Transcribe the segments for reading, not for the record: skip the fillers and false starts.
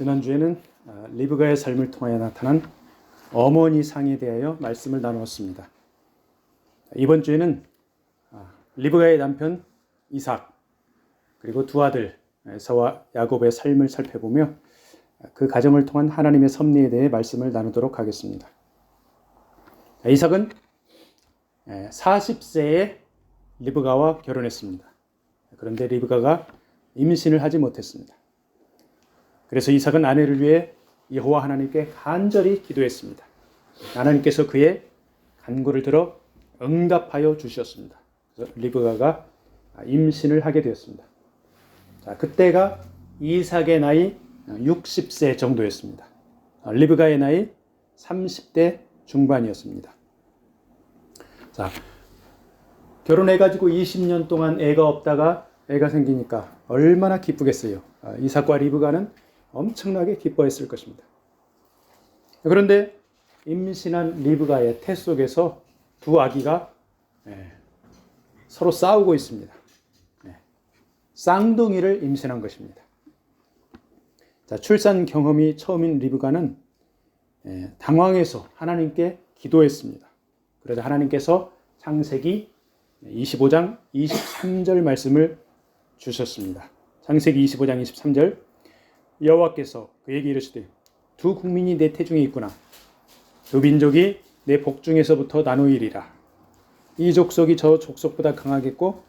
지난주에는 리브가의 삶을 통하여 나타난 어머니 상에 대하여 말씀을 나누었습니다. 이번 주에는 리브가의 남편 이삭 그리고 두 아들 에서와 야곱의 삶을 살펴보며 그 가정을 통한 하나님의 섭리에 대해 말씀을 나누도록 하겠습니다. 이삭은 40세에 리브가와 결혼했습니다. 그런데 리브가가 임신을 하지 못했습니다. 그래서 이삭은 아내를 위해 여호와 하나님께 간절히 기도했습니다. 하나님께서 그의 간구를 들어 응답하여 주셨습니다. 그래서 리브가가 임신을 하게 되었습니다. 자, 그때가 이삭의 나이 60세 정도였습니다. 리브가의 나이 30대 중반이었습니다. 자, 결혼해가지고 20년 동안 애가 없다가 애가 생기니까 얼마나 기쁘겠어요. 이삭과 리브가는 엄청나게 기뻐했을 것입니다. 그런데 임신한 리브가의 태 속에서 두 아기가 서로 싸우고 있습니다. 쌍둥이를 임신한 것입니다. 자, 출산 경험이 처음인 리브가는 당황해서 하나님께 기도했습니다. 그래서 하나님께서 창세기 25장 23절 말씀을 주셨습니다. 창세기 25장 23절 여호와께서 그에게 이르시되 두 국민이 내 태중에 있구나. 두 민족이 내 복중에서부터 나누이리라. 이 족속이 저 족속보다 강하겠고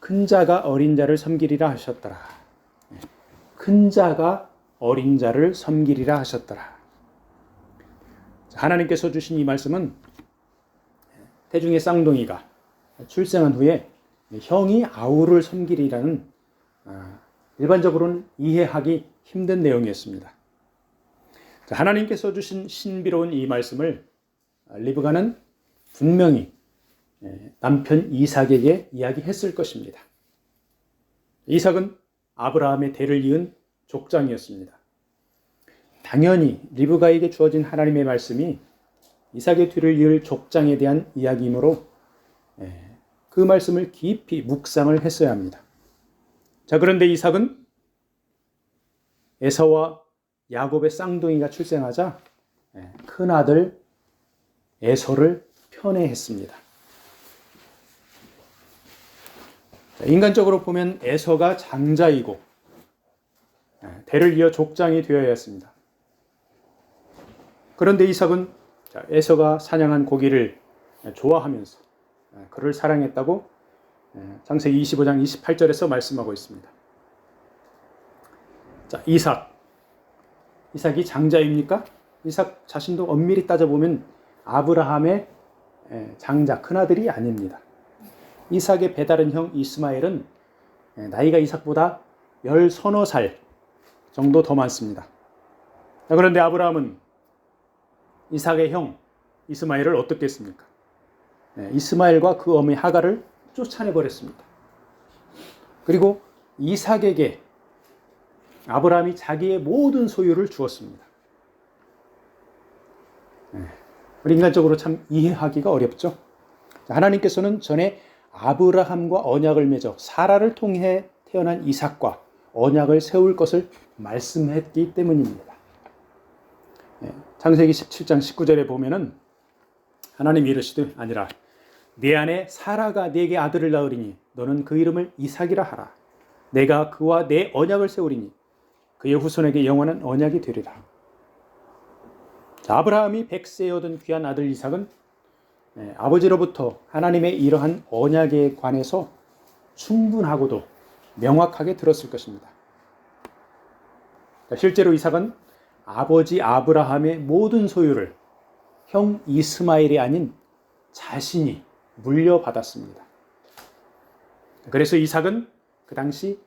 큰 자가 어린 자를 섬기리라 하셨더라. 큰 자가 어린 자를 섬기리라 하셨더라. 하나님께서 주신 이 말씀은 태중의 쌍둥이가 출생한 후에 형이 아우를 섬기리라는 일반적으로는 이해하기 힘든 내용이었습니다. 하나님께서 주신 신비로운 이 말씀을 리브가는 분명히 남편 이삭에게 이야기했을 것입니다. 이삭은 아브라함의 대를 이은 족장이었습니다. 당연히 리브가에게 주어진 하나님의 말씀이 이삭의 뒤를 이을 족장에 대한 이야기이므로 그 말씀을 깊이 묵상을 했어야 합니다. 자, 그런데 이삭은 에서와 야곱의 쌍둥이가 출생하자 큰 아들 에서를 편애했습니다. 인간적으로 보면 에서가 장자이고 대를 이어 족장이 되어야 했습니다. 그런데 이삭은 에서가 사냥한 고기를 좋아하면서 그를 사랑했다고 창세기 25장 28절에서 말씀하고 있습니다. 자, 이삭이 장자입니까? 이삭 자신도 엄밀히 따져보면 아브라함의 장자, 큰아들이 아닙니다. 이삭의 배다른 형 이스마엘은 나이가 이삭보다 10서너 살 정도 더 많습니다. 그런데 아브라함은 이삭의 형 이스마엘을 어떻게 했습니까? 이스마엘과 그 어머니 하갈을 쫓아내버렸습니다. 그리고 이삭에게 아브라함이 자기의 모든 소유를 주었습니다. 인간적으로 참 이해하기가 어렵죠. 하나님께서는 전에 아브라함과 언약을 맺어 사라를 통해 태어난 이삭과 언약을 세울 것을 말씀했기 때문입니다. 창세기 17장 19절에 보면은 하나님이 이르시되 아니라 내 아내 사라가 네게 아들을 낳으리니 너는 그 이름을 이삭이라 하라. 내가 그와 내 언약을 세우리니 그의 후손에게 영원한 언약이 되리라. 자, 아브라함이 100세에 얻은 귀한 아들 이삭은 아버지로부터 하나님의 이러한 언약에 관해서 충분하고도 명확하게 들었을 것입니다. 실제로 이삭은 아버지 아브라함의 모든 소유를 형 이스마엘이 아닌 자신이 물려받았습니다. 그래서 이삭은 그 당시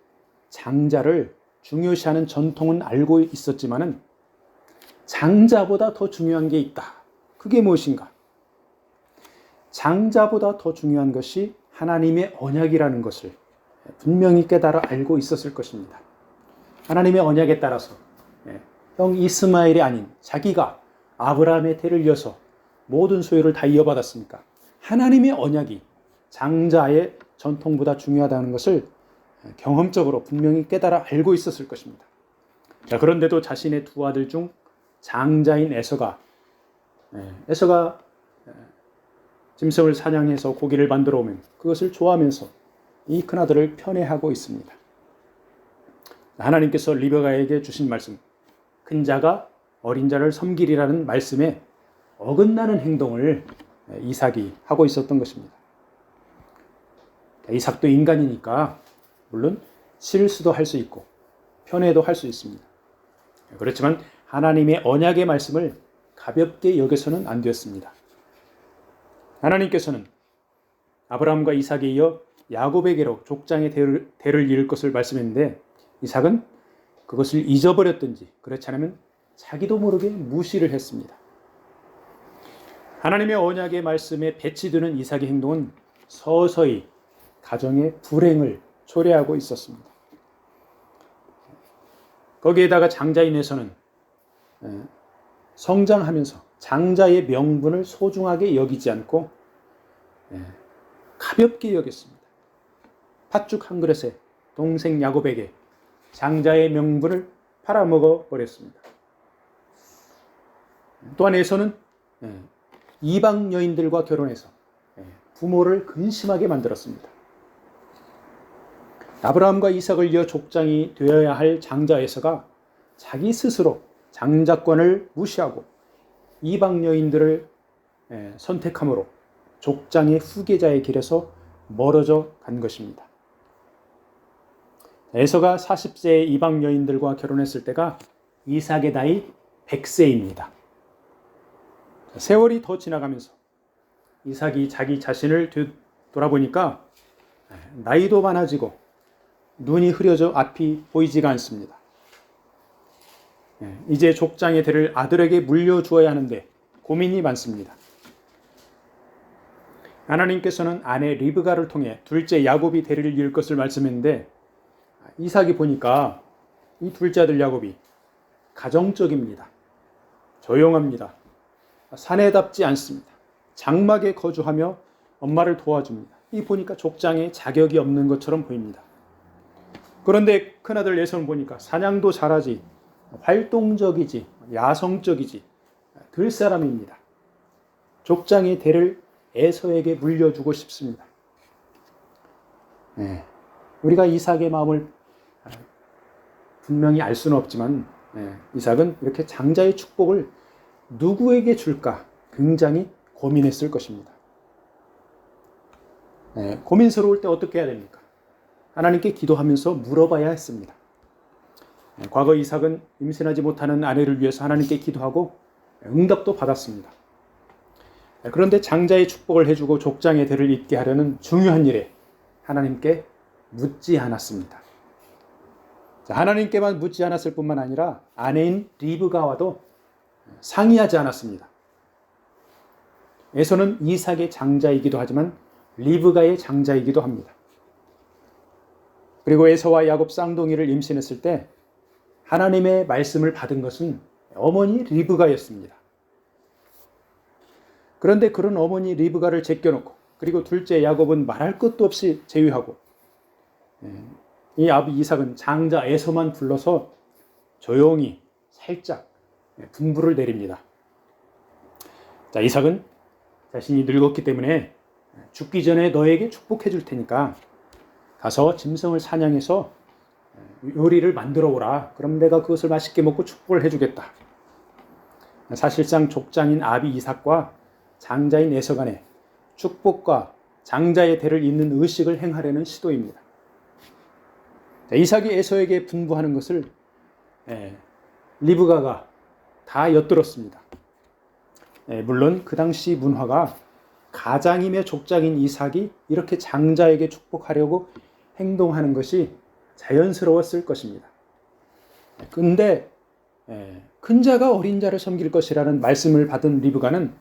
장자를 중요시하는 전통은 알고 있었지만은 장자보다 더 중요한 게 있다. 그게 무엇인가? 장자보다 더 중요한 것이 하나님의 언약이라는 것을 분명히 깨달아 알고 있었을 것입니다. 하나님의 언약에 따라서 형 이스마엘이 아닌 자기가 아브라함의 대를 이어서 모든 소유를 다 이어받았으니까 하나님의 언약이 장자의 전통보다 중요하다는 것을 경험적으로 분명히 깨달아 알고 있었을 것입니다. 자, 그런데도 자신의 두 아들 중 장자인 에서가 짐승을 사냥해서 고기를 만들어 오면 그것을 좋아하면서 이 큰아들을 편애하고 있습니다. 하나님께서 리브가에게 주신 말씀, 큰 자가 어린 자를 섬기리라는 말씀에 어긋나는 행동을 이삭이 하고 있었던 것입니다. 이삭도 인간이니까 물론 실수도 할 수 있고 편애도 할 수 있습니다. 그렇지만 하나님의 언약의 말씀을 가볍게 여겨서는 안 되었습니다. 하나님께서는 아브라함과 이삭에 이어 야곱에게로 족장의 대를 이을 것을 말씀했는데 이삭은 그것을 잊어버렸든지 그렇지 않으면 자기도 모르게 무시를 했습니다. 하나님의 언약의 말씀에 배치되는 이삭의 행동은 서서히 가정의 불행을 초래하고 있었습니다. 거기에다가 장자인 에서는 성장하면서 장자의 명분을 소중하게 여기지 않고 가볍게 여겼습니다. 팥죽 한 그릇에 동생 야곱에게 장자의 명분을 팔아먹어 버렸습니다. 또한 에서는 이방 여인들과 결혼해서 부모를 근심하게 만들었습니다. 아브라함과 이삭을 이어 족장이 되어야 할 장자 에서가 자기 스스로 장자권을 무시하고 이방 여인들을 선택함으로 족장의 후계자의 길에서 멀어져 간 것입니다. 에서가 40세의 이방 여인들과 결혼했을 때가 이삭의 나이 100세입니다. 세월이 더 지나가면서 이삭이 자기 자신을 돌아보니까 나이도 많아지고 눈이 흐려져 앞이 보이지가 않습니다. 이제 족장의 대를 아들에게 물려주어야 하는데 고민이 많습니다. 하나님께서는 아내 리브가를 통해 둘째 야곱이 대를 이을 것을 말씀했는데 이삭이 보니까 이 둘째 아들 야곱이 가정적입니다. 조용합니다. 사내답지 않습니다. 장막에 거주하며 엄마를 도와줍니다. 이 보니까 족장에 자격이 없는 것처럼 보입니다. 그런데 큰아들 에서는 보니까 사냥도 잘하지, 활동적이지, 야성적이지, 들 사람입니다. 족장의 대를 에서에게 물려주고 싶습니다. 우리가 이삭의 마음을 분명히 알 수는 없지만 이삭은 이렇게 장자의 축복을 누구에게 줄까 굉장히 고민했을 것입니다. 고민스러울 때 어떻게 해야 됩니까? 하나님께 기도하면서 물어봐야 했습니다. 과거 이삭은 임신하지 못하는 아내를 위해서 하나님께 기도하고 응답도 받았습니다. 그런데 장자의 축복을 해주고 족장의 대를 잇게 하려는 중요한 일에 하나님께 묻지 않았습니다. 하나님께만 묻지 않았을 뿐만 아니라 아내인 리브가와도 상의하지 않았습니다. 에서는 이삭의 장자이기도 하지만 리브가의 장자이기도 합니다. 그리고 에서와 야곱 쌍둥이를 임신했을 때 하나님의 말씀을 받은 것은 어머니 리브가였습니다. 그런데 그런 어머니 리브가를 제껴놓고 그리고 둘째 야곱은 말할 것도 없이 제위하고 이 아비 이삭은 장자 에서만 불러서 조용히 살짝 분부를 내립니다. 자, 이삭은 자신이 늙었기 때문에 죽기 전에 너에게 축복해 줄 테니까 가서 짐승을 사냥해서 요리를 만들어 오라. 그럼 내가 그것을 맛있게 먹고 축복을 해주겠다. 사실상 족장인 아비 이삭과 장자인 에서 간에 축복과 장자의 대를 잇는 의식을 행하려는 시도입니다. 이삭이 에서에게 분부하는 것을 리브가가 다 엿들었습니다. 물론 그 당시 문화가 가장이며 족장인 이삭이 이렇게 장자에게 축복하려고 행동하는 것이 자연스러웠을 것입니다. 그런데 큰 자가 어린 자를 섬길 것이라는 말씀을 받은 리브가는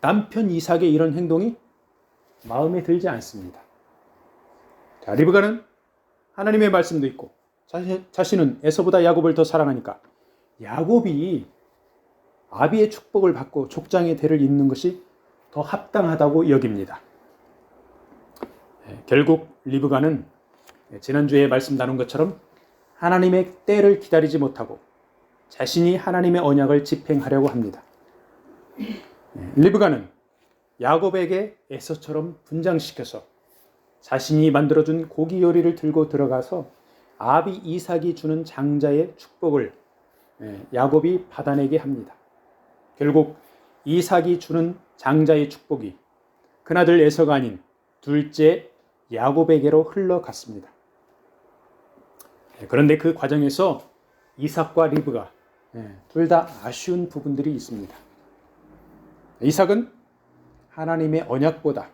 남편 이삭의 이런 행동이 마음에 들지 않습니다. 자, 리브가는 하나님의 말씀도 있고 자신은 에서보다 야곱을 더 사랑하니까 야곱이 아비의 축복을 받고 족장의 대를 잇는 것이 더 합당하다고 여깁니다. 결국 리브가는 지난주에 말씀 나눈 것처럼 하나님의 때를 기다리지 못하고 자신이 하나님의 언약을 집행하려고 합니다. 리브가는 야곱에게 에서처럼 분장시켜서 자신이 만들어준 고기 요리를 들고 들어가서 아비 이삭이 주는 장자의 축복을 야곱이 받아내게 합니다. 결국 이삭이 주는 장자의 축복이 큰아들 에서가 아닌 둘째 야곱에게로 흘러갔습니다. 그런데 그 과정에서 이삭과 리브가 둘 다 아쉬운 부분들이 있습니다. 이삭은 하나님의 언약보다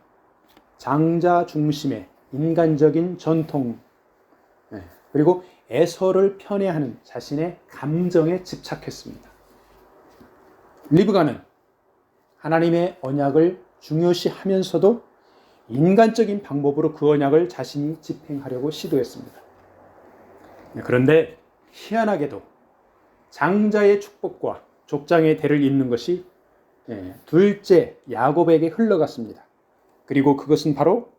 장자 중심의 인간적인 전통 그리고 에서를 편애하는 자신의 감정에 집착했습니다. 리브가는 하나님의 언약을 중요시하면서도 인간적인 방법으로 그 언약을 자신이 집행하려고 시도했습니다. 그런데 희한하게도 장자의 축복과 족장의 대를 잇는 것이 둘째 야곱에게 흘러갔습니다. 그리고 그것은 바로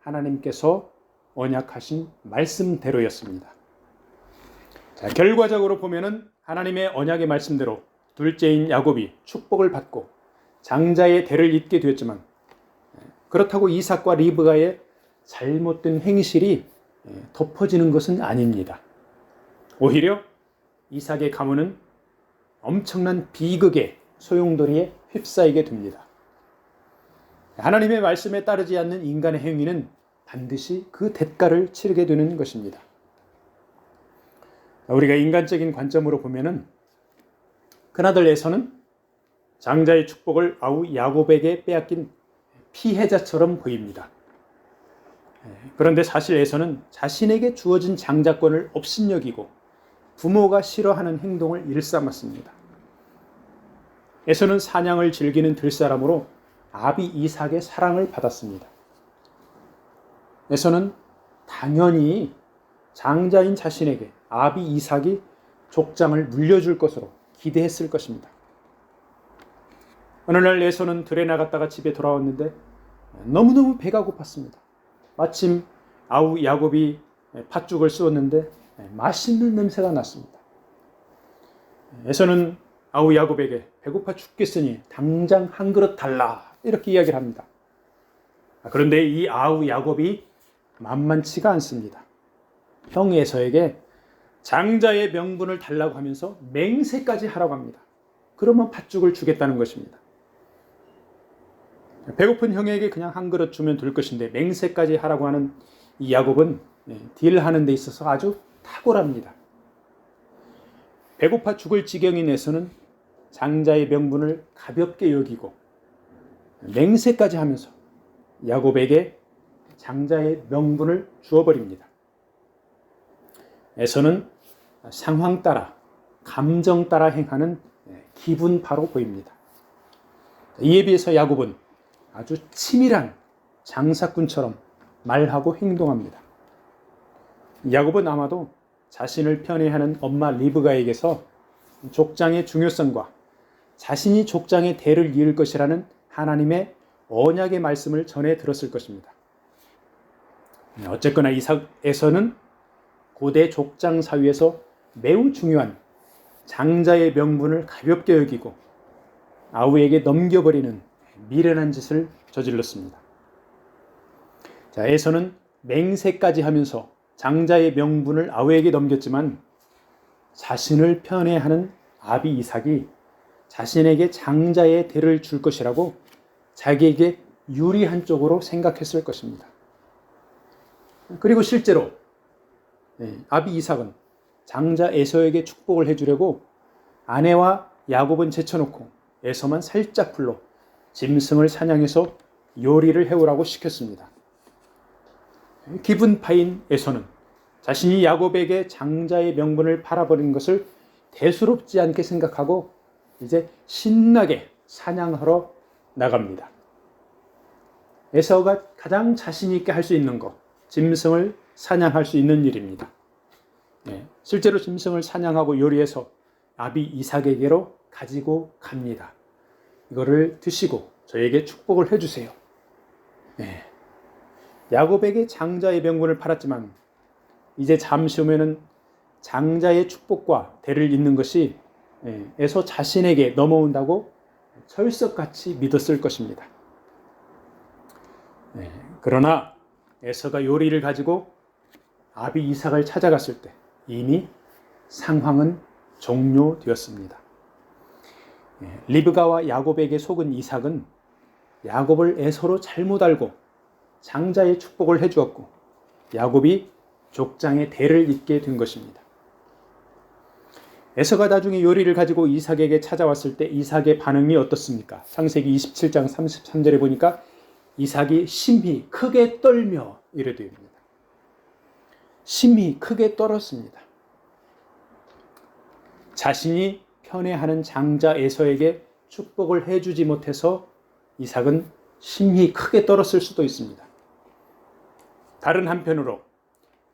하나님께서 언약하신 말씀대로였습니다. 자, 결과적으로 보면은 하나님의 언약의 말씀대로 둘째인 야곱이 축복을 받고 장자의 대를 잇게 되었지만 그렇다고 이삭과 리브가의 잘못된 행실이 덮어지는 것은 아닙니다. 오히려 이삭의 가문은 엄청난 비극의 소용돌이에 휩싸이게 됩니다. 하나님의 말씀에 따르지 않는 인간의 행위는 반드시 그 대가를 치르게 되는 것입니다. 우리가 인간적인 관점으로 보면은 큰아들 에서는 장자의 축복을 아우 야곱에게 빼앗긴 피해자처럼 보입니다. 그런데 사실 에서는 자신에게 주어진 장자권을 업신여기고 부모가 싫어하는 행동을 일삼았습니다. 에서는 사냥을 즐기는 들사람으로 아비 이삭의 사랑을 받았습니다. 에서는 당연히 장자인 자신에게 아비 이삭이 족장을 물려줄 것으로 기대했을 것입니다. 어느 날 에서는 들에 나갔다가 집에 돌아왔는데 너무너무 배가 고팠습니다. 마침 아우 야곱이 팥죽을 쏘았는데 맛있는 냄새가 났습니다. 에서는 아우 야곱에게 배고파 죽겠으니 당장 한 그릇 달라 이렇게 이야기를 합니다. 그런데 이 아우 야곱이 만만치가 않습니다. 형 에서에게 장자의 명분을 달라고 하면서 맹세까지 하라고 합니다. 그러면 팥죽을 주겠다는 것입니다. 배고픈 형에게 그냥 한 그릇 주면 될 것인데 맹세까지 하라고 하는 이 야곱은 딜하는 데 있어서 아주 탁월합니다. 배고파 죽을 지경인 에서는 장자의 명분을 가볍게 여기고 맹세까지 하면서 야곱에게 장자의 명분을 주어버립니다. 에서는 상황 따라 감정 따라 행하는 기분파로 보입니다. 이에 비해서 야곱은 아주 치밀한 장사꾼처럼 말하고 행동합니다. 야곱은 아마도 자신을 편애하는 엄마 리브가에게서 족장의 중요성과 자신이 족장의 대를 이을 것이라는 하나님의 언약의 말씀을 전해 들었을 것입니다. 어쨌거나 이삭에서는 고대 족장 사위에서 매우 중요한 장자의 명분을 가볍게 여기고 아우에게 넘겨버리는 미련한 짓을 저질렀습니다. 자, 에서는 맹세까지 하면서 장자의 명분을 아우에게 넘겼지만 자신을 편애하는 아비 이삭이 자신에게 장자의 대를 줄 것이라고 자기에게 유리한 쪽으로 생각했을 것입니다. 그리고 실제로 아비 이삭은 장자 에서에게 축복을 해주려고 아내와 야곱은 제쳐놓고 에서만 살짝 불러 짐승을 사냥해서 요리를 해오라고 시켰습니다. 기분파인 에서는 자신이 야곱에게 장자의 명분을 팔아버린 것을 대수롭지 않게 생각하고 이제 신나게 사냥하러 나갑니다. 에서가 가장 자신 있게 할 수 있는 것, 짐승을 사냥할 수 있는 일입니다. 실제로 짐승을 사냥하고 요리해서 아비 이삭에게로 가지고 갑니다. 이거를 드시고 저에게 축복을 해주세요. 야곱에게 장자의 명분을 팔았지만 이제 잠시 후면은 장자의 축복과 대를 잇는 것이 에서 자신에게 넘어온다고 철석같이 믿었을 것입니다. 그러나 에서가 요리를 가지고 아비 이삭을 찾아갔을 때 이미 상황은 종료되었습니다. 리브가와 야곱에게 속은 이삭은 야곱을 에서로 잘못 알고 장자의 축복을 해주었고 야곱이 족장의 대를 잇게 된 것입니다. 에서가 나중에 요리를 가지고 이삭에게 찾아왔을 때 이삭의 반응이 어떻습니까? 창세기 27장 33절에 보니까 이삭이 심히 크게 떨며 이래 됩니다. 심히 크게 떨었습니다. 자신이 편애하는 장자 에서에게 축복을 해주지 못해서 이삭은 심히 크게 떨었을 수도 있습니다. 다른 한편으로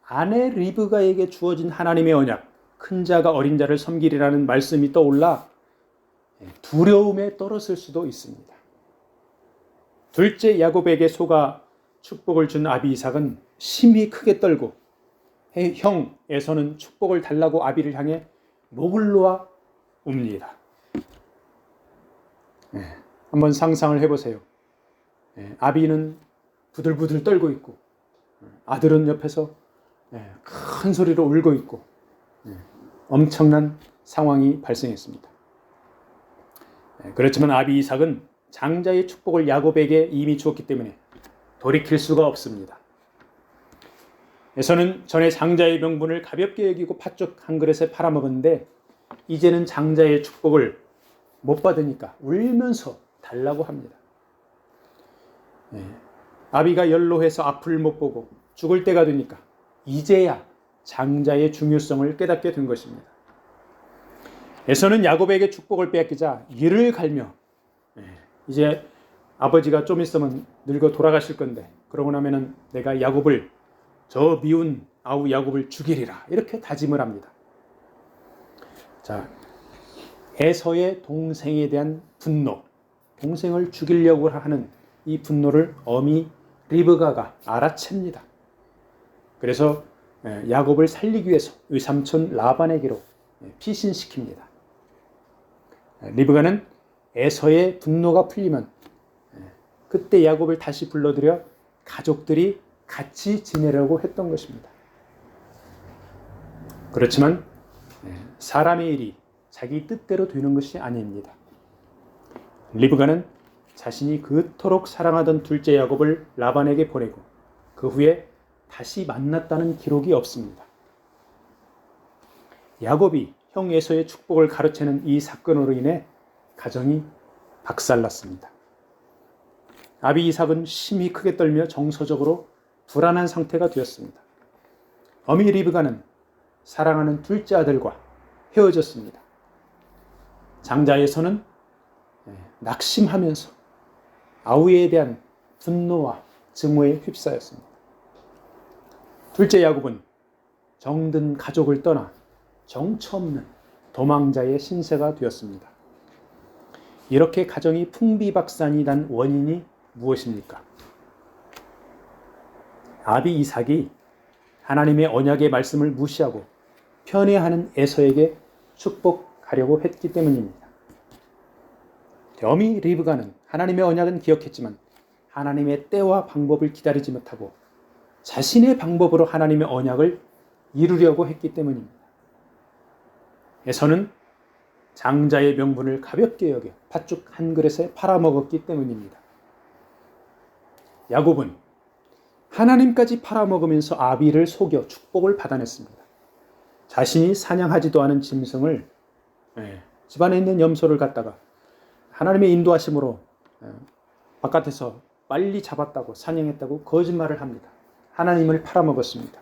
아내 리브가에게 주어진 하나님의 언약, 큰 자가 어린 자를 섬기리라는 말씀이 떠올라 두려움에 떨었을 수도 있습니다. 둘째 야곱에게 속아 축복을 준 아비 이삭은 심히 크게 떨고 형 에서는 축복을 달라고 아비를 향해 목을 놓아 웁니다. 한번 상상을 해보세요. 아비는 부들부들 떨고 있고 아들은 옆에서 큰 소리로 울고 있고 엄청난 상황이 발생했습니다. 그렇지만 아비 이삭은 장자의 축복을 야곱에게 이미 주었기 때문에 돌이킬 수가 없습니다. 에서는 전에 장자의 명분을 가볍게 여기고 팥죽 한 그릇에 팔아먹었는데 이제는 장자의 축복을 못 받으니까 울면서 달라고 합니다. 아비가 연로해서 앞을 못 보고 죽을 때가 되니까 이제야 장자의 중요성을 깨닫게 된 것입니다. 에서는 야곱에게 축복을 빼앗기자 이를 갈며 이제 아버지가 좀 있으면 늙어 돌아가실 건데 그러고 나면은 내가 야곱을 저 미운 아우 야곱을 죽이리라 이렇게 다짐을 합니다. 자, 에서의 동생에 대한 분노, 동생을 죽이려고 하는 이 분노를 어미 리브가가 알아챕니다. 그래서 야곱을 살리기 위해서 외삼촌 라반에게로 피신시킵니다. 리브가는 에서의 분노가 풀리면 그때 야곱을 다시 불러들여 가족들이 같이 지내려고 했던 것입니다. 그렇지만 사람의 일이 자기 뜻대로 되는 것이 아닙니다. 리브가는 자신이 그토록 사랑하던 둘째 야곱을 라반에게 보내고 그 후에 다시 만났다는 기록이 없습니다. 야곱이 형 에서의 축복을 가로채는 이 사건으로 인해 가정이 박살났습니다. 아비 이삭은 심히 크게 떨며 정서적으로 불안한 상태가 되었습니다. 어미 리브가는 사랑하는 둘째 아들과 헤어졌습니다. 장자에서는 낙심하면서 아우에 대한 분노와 증오에 휩싸였습니다. 둘째 야곱은 정든 가족을 떠나 정처없는 도망자의 신세가 되었습니다. 이렇게 가정이 풍비박산이 난 원인이 무엇입니까? 아비 이삭이 하나님의 언약의 말씀을 무시하고 편애하는 에서에게 축복하려고 했기 때문입니다. 어미 리브가는 하나님의 언약은 기억했지만 하나님의 때와 방법을 기다리지 못하고 자신의 방법으로 하나님의 언약을 이루려고 했기 때문입니다. 에서는 장자의 명분을 가볍게 여겨 팥죽 한 그릇에 팔아먹었기 때문입니다. 야곱은 하나님까지 팔아먹으면서 아비를 속여 축복을 받아냈습니다. 자신이 사냥하지도 않은 짐승을 집안에 있는 염소를 갖다가 하나님의 인도하심으로 바깥에서 빨리 잡았다고 사냥했다고 거짓말을 합니다. 하나님을 팔아먹었습니다.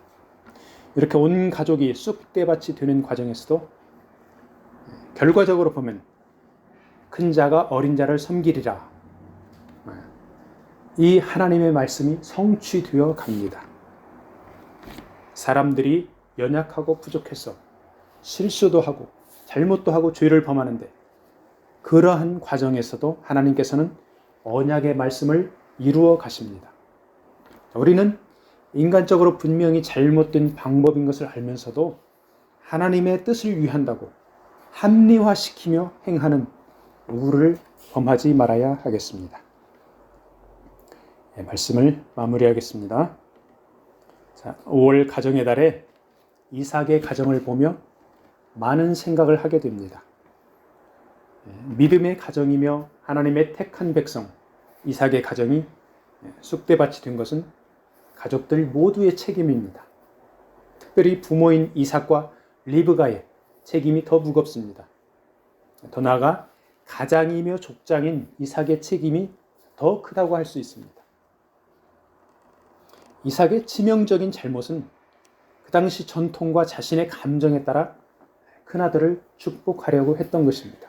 이렇게 온 가족이 쑥대밭이 되는 과정에서도 결과적으로 보면 큰 자가 어린 자를 섬기리라. 이 하나님의 말씀이 성취되어 갑니다. 사람들이 연약하고 부족해서 실수도 하고 잘못도 하고 죄를 범하는데 그러한 과정에서도 하나님께서는 언약의 말씀을 이루어 가십니다. 우리는 인간적으로 분명히 잘못된 방법인 것을 알면서도 하나님의 뜻을 위한다고 합리화시키며 행하는 우를 범하지 말아야 하겠습니다. 말씀을 마무리하겠습니다. 자, 5월 가정의 달에 이삭의 가정을 보며 많은 생각을 하게 됩니다. 믿음의 가정이며 하나님의 택한 백성 이삭의 가정이 쑥대밭이 된 것은 가족들 모두의 책임입니다. 특별히 부모인 이삭과 리브가의 책임이 더 무겁습니다. 더 나아가 가장이며 족장인 이삭의 책임이 더 크다고 할 수 있습니다. 이삭의 치명적인 잘못은 그 당시 전통과 자신의 감정에 따라 큰아들을 축복하려고 했던 것입니다.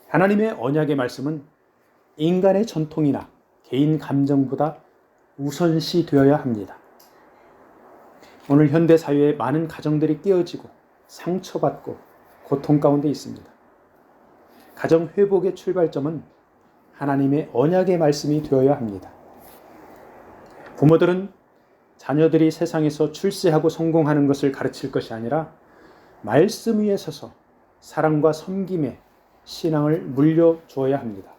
하나님의 언약의 말씀은 인간의 전통이나 개인 감정보다 우선시 되어야 합니다. 오늘 현대 사회에 많은 가정들이 깨어지고 상처받고 고통 가운데 있습니다. 가정 회복의 출발점은 하나님의 언약의 말씀이 되어야 합니다. 부모들은 자녀들이 세상에서 출세하고 성공하는 것을 가르칠 것이 아니라 말씀 위에 서서 사랑과 섬김의 신앙을 물려주어야 합니다.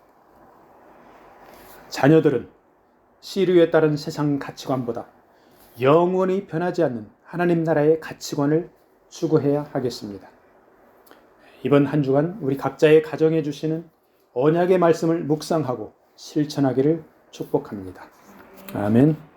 자녀들은 시류에 따른 세상 가치관보다 영원히 변하지 않는 하나님 나라의 가치관을 추구해야 하겠습니다. 이번 한 주간 우리 각자의 가정에 주시는 언약의 말씀을 묵상하고 실천하기를 축복합니다. 아멘.